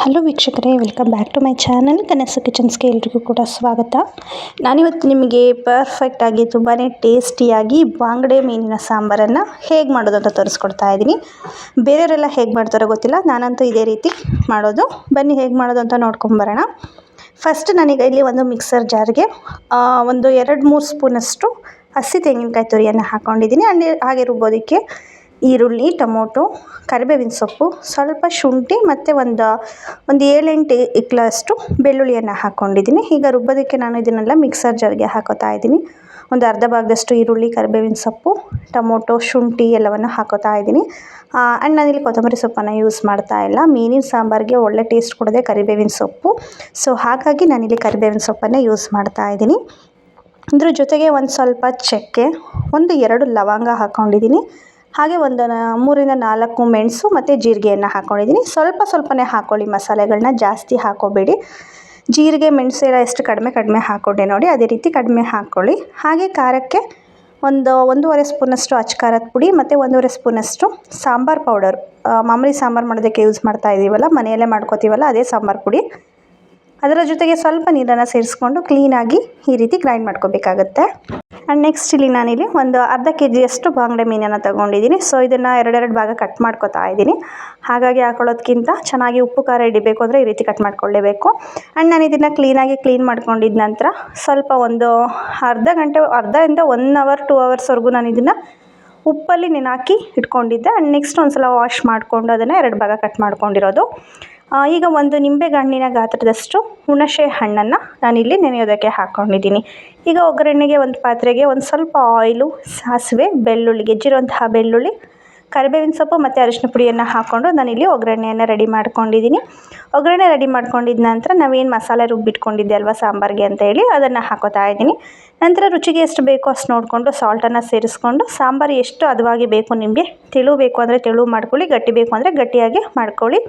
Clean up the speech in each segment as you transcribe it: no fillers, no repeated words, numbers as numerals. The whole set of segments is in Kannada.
ಹಲೋ ವೀಕ್ಷಕರೇ, welcome back to my channel Kanasu ಕಿಚನ್ಸ್ಗೆ ಎಲ್ರಿಗೂ ಕೂಡ ಸ್ವಾಗತ. ನಾನಿವತ್ತು ನಿಮಗೆ ಪರ್ಫೆಕ್ಟಾಗಿ ತುಂಬಾ ಟೇಸ್ಟಿಯಾಗಿ ಬಾಂಗಡೆ ಮೀನಿನ ಸಾಂಬಾರನ್ನು ಹೇಗೆ ಮಾಡೋದು ಅಂತ ತೋರಿಸ್ಕೊಡ್ತಾ ಇದ್ದೀನಿ. ಬೇರೆಯವರೆಲ್ಲ ಹೇಗೆ ಮಾಡ್ತಾರೋ ಗೊತ್ತಿಲ್ಲ, ನಾನಂತೂ ಇದೇ ರೀತಿ ಮಾಡೋದು. ಬನ್ನಿ ಹೇಗೆ ಮಾಡೋದು ಅಂತ ನೋಡ್ಕೊಂಬರೋಣ. ಫಸ್ಟ್ ನಾನೀಗ ಇಲ್ಲಿ ಒಂದು ಮಿಕ್ಸರ್ ಜಾರ್ಗೆ ಒಂದು 2-3 ಸ್ಪೂನಷ್ಟು ಹಸಿ ತೆಂಗಿನಕಾಯಿ ತುರಿಯನ್ನು ಹಾಕ್ಕೊಂಡಿದ್ದೀನಿ. ಹಾಗೆ ರುಬ್ಬೋದಕ್ಕೆ ಈರುಳ್ಳಿ, ಟೊಮೊಟೊ, ಕರಿಬೇವಿನ ಸೊಪ್ಪು, ಸ್ವಲ್ಪ ಶುಂಠಿ ಮತ್ತು ಒಂದು 7-8 ಇಕ್ಲಷ್ಟು ಬೆಳ್ಳುಳ್ಳಿಯನ್ನು ಹಾಕ್ಕೊಂಡಿದ್ದೀನಿ. ಈಗ ರುಬ್ಬೋದಕ್ಕೆ ನಾನು ಇದನ್ನೆಲ್ಲ ಮಿಕ್ಸರ್ ಜಾರ್ಗೆ ಹಾಕೋತಾ ಇದ್ದೀನಿ. ಒಂದು ಅರ್ಧ ಭಾಗದಷ್ಟು ಈರುಳ್ಳಿ, ಕರಿಬೇವಿನ ಸೊಪ್ಪು, ಟೊಮೊಟೊ, ಶುಂಠಿ ಎಲ್ಲವನ್ನು ಹಾಕೋತಾ ಇದ್ದೀನಿ. ಆ್ಯಂಡ್ ನಾನಿಲ್ಲಿ ಕೊತ್ತಂಬರಿ ಸೊಪ್ಪನ್ನು ಯೂಸ್ ಮಾಡ್ತಾ ಇಲ್ಲ. ಮೀನಿನ ಸಾಂಬಾರಿಗೆ ಒಳ್ಳೆ ಟೇಸ್ಟ್ ಕೊಡೋದೇ ಕರಿಬೇವಿನ ಸೊಪ್ಪು. ಸೊ ಹಾಗಾಗಿ ನಾನಿಲ್ಲಿ ಕರಿಬೇವಿನ ಸೊಪ್ಪನ್ನೇ ಯೂಸ್ ಮಾಡ್ತಾ ಇದ್ದೀನಿ. ಇದ್ರ ಜೊತೆಗೆ ಒಂದು ಸ್ವಲ್ಪ ಚಕ್ಕೆ, 1-2 ಲವಂಗ ಹಾಕ್ಕೊಂಡಿದ್ದೀನಿ. ಹಾಗೆ ಒಂದು 3-4 ಮೆಣಸು ಮತ್ತು ಜೀರಿಗೆಯನ್ನು ಹಾಕ್ಕೊಂಡಿದ್ದೀನಿ. ಸ್ವಲ್ಪನೇ ಹಾಕ್ಕೊಳ್ಳಿ ಮಸಾಲೆಗಳನ್ನ, ಜಾಸ್ತಿ ಹಾಕ್ಕೋಬೇಡಿ. ಜೀರಿಗೆ, ಮೆಣಸು ಎಲ್ಲ ಎಷ್ಟು ಕಡಿಮೆ ಹಾಕ್ಕೊಂಡೆ ನೋಡಿ, ಅದೇ ರೀತಿ ಕಡಿಮೆ ಹಾಕ್ಕೊಳ್ಳಿ. ಹಾಗೆ ಖಾರಕ್ಕೆ 1.5 ಸ್ಪೂನಷ್ಟು ಅಚ್ಚ ಖಾರದ ಪುಡಿ ಮತ್ತು 1.5 ಸ್ಪೂನಷ್ಟು ಸಾಂಬಾರು ಪೌಡರ್, ಮಾಮೂಲಿ ಸಾಂಬಾರು ಮಾಡೋದಕ್ಕೆ ಯೂಸ್ ಮಾಡ್ತಾ ಇದ್ದೀವಲ್ಲ, ಮನೆಯಲ್ಲೇ ಮಾಡ್ಕೋತೀವಲ್ಲ ಅದೇ ಸಾಂಬಾರು ಪುಡಿ. ಅದರ ಜೊತೆಗೆ ಸ್ವಲ್ಪ ನೀರನ್ನು ಸೇರಿಸ್ಕೊಂಡು ಕ್ಲೀನಾಗಿ ಈ ರೀತಿ ಗ್ರೈಂಡ್ ಮಾಡ್ಕೋಬೇಕಾಗತ್ತೆ. ಆ್ಯಂಡ್ ನೆಕ್ಸ್ಟ್ ಇಲ್ಲಿ ನಾನಿಲ್ಲಿ ಒಂದು ಅರ್ಧ kg ಬಾಂಗಡೆ ಮೀನನ್ನು ತೊಗೊಂಡಿದ್ದೀನಿ. ಸೊ ಇದನ್ನು 2 ಭಾಗ ಕಟ್ ಮಾಡ್ಕೊತಾ ಇದ್ದೀನಿ. ಹಾಗಾಗಿ ಹಾಕೊಳ್ಳೋದಕ್ಕಿಂತ ಚೆನ್ನಾಗಿ ಉಪ್ಪು ಖಾರ ಹಿಡಿಬೇಕು ಅಂದರೆ ಈ ರೀತಿ ಕಟ್ ಮಾಡ್ಕೊಳ್ಳೇಬೇಕು. ಆ್ಯಂಡ್ ನಾನು ಇದನ್ನು ಕ್ಲೀನ್ ಮಾಡ್ಕೊಂಡಿದ್ದ ನಂತರ ಸ್ವಲ್ಪ ಒಂದು ಅರ್ಧದಿಂದ 1 ಅವರ್ 2 ಅವರ್ಸ್ವರೆಗೂ ನಾನು ಇದನ್ನು ಉಪ್ಪಲ್ಲಿ ನೆನೆಹಾಕಿ ಇಟ್ಕೊಂಡಿದ್ದೆ. ಆ್ಯಂಡ್ ನೆಕ್ಸ್ಟ್ ಒಂದು ಸಲ ವಾಶ್ ಮಾಡಿಕೊಂಡು ಅದನ್ನು 2 ಭಾಗ ಕಟ್ ಮಾಡ್ಕೊಂಡಿರೋದು. ಈಗ ಒಂದು ನಿಂಬೆಹಣ್ಣಿನ ಗಾತ್ರದಷ್ಟು ಹುಣಸೆ ಹಣ್ಣನ್ನು ನಾನಿಲ್ಲಿ ನೆನೆಯೋದಕ್ಕೆ ಹಾಕ್ಕೊಂಡಿದ್ದೀನಿ. ಈಗ ಒಗ್ಗರಣೆಗೆ ಒಂದು ಪಾತ್ರೆಗೆ ಒಂದು ಸ್ವಲ್ಪ ಆಯಿಲು, ಸಾಸಿವೆ, ಬೆಳ್ಳುಳ್ಳಿ, ಹೆಚ್ಚಿರುವಂತಹ ಬೆಳ್ಳುಳ್ಳಿ, ಕರಿಬೇವಿನ ಸೊಪ್ಪು ಮತ್ತು ಅರಿಶಿನ ಪುಡಿಯನ್ನು ಹಾಕ್ಕೊಂಡು ನಾನಿಲ್ಲಿ ಒಗ್ಗರಣೆಯನ್ನು ರೆಡಿ ಮಾಡ್ಕೊಂಡಿದ್ದೀನಿ. ಒಗ್ಗರಣೆ ರೆಡಿ ಮಾಡ್ಕೊಂಡಿದ್ದ ನಂತರ ನಾವೇನು ಮಸಾಲೆ ರುಬ್ಬಿಟ್ಕೊಂಡಿದ್ದೆ ಅಲ್ವಾ ಸಾಂಬಾರಿಗೆ ಅಂತ ಹೇಳಿ ಅದನ್ನು ಹಾಕೋತಾ ಇದ್ದೀನಿ. ನಂತರ ರುಚಿಗೆ ಎಷ್ಟು ಬೇಕೋ ಅಷ್ಟು ನೋಡಿಕೊಂಡು ಸಾಲ್ಟನ್ನು ಸೇರಿಸ್ಕೊಂಡು, ಸಾಂಬಾರು ಎಷ್ಟು ಹದವಾಗಿ ಬೇಕು ನಿಮಗೆ, ತೆಳು ಬೇಕು ಅಂದರೆ ತೆಳು ಮಾಡ್ಕೊಳ್ಳಿ, ಗಟ್ಟಿ ಬೇಕು ಅಂದರೆ ಗಟ್ಟಿಯಾಗಿ ಮಾಡ್ಕೊಳ್ಳಿ.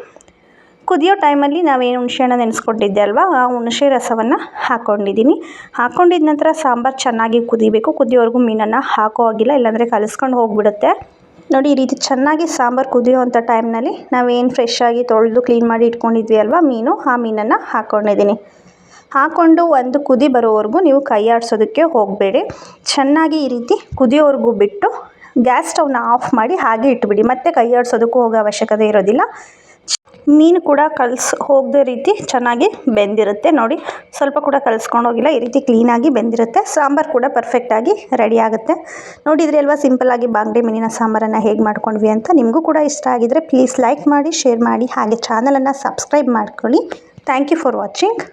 ಕುದಿಯೋ ಟೈಮಲ್ಲಿ ನಾವೇನು ಹುಣಸೆಹಣ್ಣು ನೆನೆಸ್ಕೊಂಡಿದ್ದೆ ಅಲ್ವಾ, ಆ ಹುಣಸೆ ರಸವನ್ನು ಹಾಕ್ಕೊಂಡಿದ್ದೀನಿ. ಹಾಕ್ಕೊಂಡಿದ್ದ ನಂತರ ಸಾಂಬಾರು ಚೆನ್ನಾಗಿ ಕುದಿಬೇಕು. ಕುದಿಯೋವರೆಗೂ ಮೀನನ್ನು ಹಾಕೋ ಆಗಿಲ್ಲ, ಇಲ್ಲಾಂದರೆ ಕಲಿಸ್ಕೊಂಡು ಹೋಗಿಬಿಡುತ್ತೆ. ನೋಡಿ, ಈ ರೀತಿ ಚೆನ್ನಾಗಿ ಸಾಂಬಾರು ಕುದಿಯೋವಂಥ ಟೈಮ್ನಲ್ಲಿ ನಾವೇನು ಫ್ರೆಶ್ ಆಗಿ ತೊಳೆದು ಕ್ಲೀನ್ ಮಾಡಿ ಇಟ್ಕೊಂಡಿದ್ವಿ ಅಲ್ವಾ ಮೀನು, ಆ ಮೀನನ್ನು ಹಾಕ್ಕೊಂಡಿದ್ದೀನಿ. ಹಾಕ್ಕೊಂಡು ಒಂದು ಕುದಿ ಬರೋವರೆಗೂ ನೀವು ಕೈ ಆಡಿಸೋದಕ್ಕೆ ಹೋಗಬೇಡಿ. ಚೆನ್ನಾಗಿ ಈ ರೀತಿ ಕುದಿಯೋವರೆಗೂ ಬಿಟ್ಟು ಗ್ಯಾಸ್ ಸ್ಟವ್ನ ಆಫ್ ಮಾಡಿ ಹಾಗೆ ಇಟ್ಬಿಡಿ. ಮತ್ತೆ ಕೈ ಆಡಿಸೋದಕ್ಕೂ ಹೋಗೋ ಅವಶ್ಯಕತೆ ಇರೋದಿಲ್ಲ. ಮೀನು ಕೂಡ ಹೋಗದೆ ರೀತಿ ಚೆನ್ನಾಗಿ ಬೆಂದಿರುತ್ತೆ. ನೋಡಿ, ಸ್ವಲ್ಪ ಕೂಡ ಕಲಿಸ್ಕೊಂಡು ಹೋಗಿಲ್ಲ, ಈ ರೀತಿ ಕ್ಲೀನಾಗಿ ಬೆಂದಿರುತ್ತೆ. ಸಾಂಬಾರು ಕೂಡ ಪರ್ಫೆಕ್ಟಾಗಿ ರೆಡಿ ಆಗುತ್ತೆ. ನೋಡಿದ್ರಿ ಅಲ್ವಾ ಸಿಂಪಲ್ಲಾಗಿ ಬಾಂಗಡೆ ಮೀನಿನ ಸಾಂಬಾರನ್ನು ಹೇಗೆ ಮಾಡ್ಕೊಂಡ್ವಿ ಅಂತ. ನಿಮಗೂ ಕೂಡ ಇಷ್ಟ ಆಗಿದರೆ ಪ್ಲೀಸ್ ಲೈಕ್ ಮಾಡಿ, ಶೇರ್ ಮಾಡಿ, ಹಾಗೆ ಚಾನಲನ್ನು ಸಬ್ಸ್ಕ್ರೈಬ್ ಮಾಡ್ಕೊಳ್ಳಿ. Thank you for watching.